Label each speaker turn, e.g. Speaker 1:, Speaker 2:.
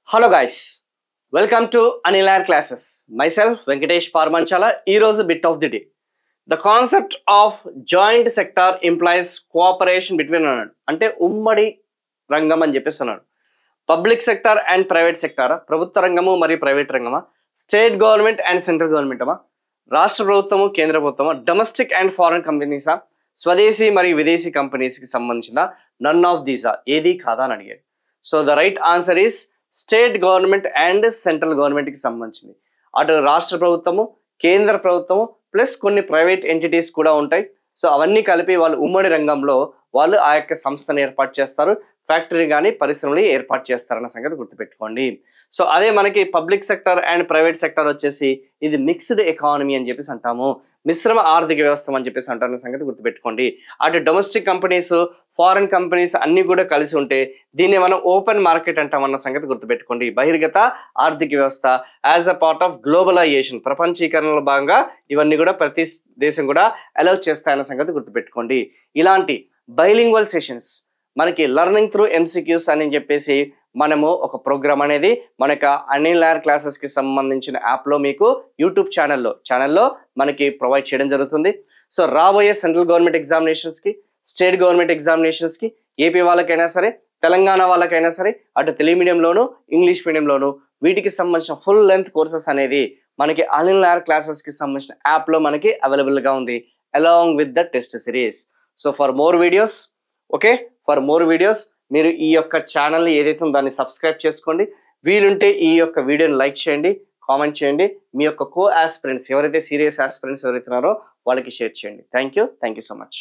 Speaker 1: Hello guys, welcome to Anilar classes. Myself Venkatesh Parmanchala. Here's bit of the day. The concept of joint sector implies cooperation between అంటే ఉమ్మడి రంగం అని చెప్పేసి అన్నాడు. Public sector and private సెక్టారా, ప్రభుత్వ రంగము మరియు ప్రైవేట్ రంగమా, state government and central government అమా, రాష్ట్ర ప్రభుత్వము కేంద్ర ప్రభుత్వమా, డొమెస్టిక్ అండ్ ఫారెన్ కంపెనీసా, స్వదేశీ మరియు విదేశీ కంపెనీస్కి సంబంధించిన నన్ ఆఫ్ దీసా, ఏది కాదా అని అడిగాడు. So the right answer is state government and central గవర్నమెంట్కి సంబంధించింది. అటు రాష్ట్ర ప్రభుత్వము, కేంద్ర ప్రభుత్వము ప్లస్ కొన్ని ప్రైవేట్ ఎంటిటీస్ కూడా ఉంటాయి. సో అవన్నీ కలిపి వాళ్ళు ఉమ్మడి రంగంలో వాళ్ళు ఆ యొక్క సంస్థను ఏర్పాటు చేస్తారు, ఫ్యాక్టరీ కానీ పరిశ్రమలు ఏర్పాటు చేస్తారన్న సంగతి గుర్తుపెట్టుకోండి. సో అదే మనకి public sector and private sector వచ్చేసి ఇది మిక్స్డ్ ఎకానమీ అని చెప్పేసి అంటాము, మిశ్రమ ఆర్థిక వ్యవస్థ అని చెప్పేసి అంటారన్న సంగతి గుర్తుపెట్టుకోండి. అటు డొమెస్టిక్ కంపెనీస్, ఫారెన్ కంపెనీస్ అన్ని కూడా కలిసి ఉంటే దీన్ని మనం ఓపెన్ మార్కెట్ అంటామన్న సంగతి గుర్తుపెట్టుకోండి. బహిర్గత ఆర్థిక వ్యవస్థ as a part of globalization, ప్రపంచీకరణలో భాగంగా ఇవన్నీ కూడా ప్రతి దేశం కూడా అలౌ చేస్తాయన్న సంగతి గుర్తుపెట్టుకోండి. ఇలాంటి బైలింగ్వల్ సెషన్స్ మనకి లర్నింగ్ త్రూ ఎంసీక్యూస్ అని చెప్పేసి మనము ఒక ప్రోగ్రామ్ అనేది మనకి అనిల్ క్లాసెస్కి సంబంధించిన యాప్లో మీకు యూట్యూబ్ ఛానల్లో మనకి ప్రొవైడ్ చేయడం జరుగుతుంది. సో రాబోయే సెంట్రల్ గవర్నమెంట్ ఎగ్జామినేషన్స్కి, స్టేట్ గవర్నమెంట్ ఎగ్జామినేషన్స్కి, ఏపీ వాళ్ళకైనా సరే, తెలంగాణ వాళ్ళకైనా సరే, అటు తెలుగు మీడియంలోను, ఇంగ్లీష్ మీడియంలోను వీటికి సంబంధించిన ఫుల్ లెంత్ కోర్సెస్ అనేది మనకి అనిల్ క్లాసెస్కి సంబంధించిన యాప్లో మనకి అవైలబుల్గా ఉంది along with the test series. So for more videos మీరు ఈ యొక్క ఛానల్ని ఏదైతే ఉందో దాన్ని సబ్స్క్రైబ్ చేసుకోండి. వీలుంటే ఈ యొక్క వీడియోని లైక్ చేయండి, కామెంట్ చేయండి, మీ యొక్క కో ఆస్పిరెంట్స్ ఎవరైతే సీరియస్ ఆస్పిరెంట్స్ ఎవరైతే ఉన్నారో వాళ్ళకి షేర్ చేయండి. Thank you so much.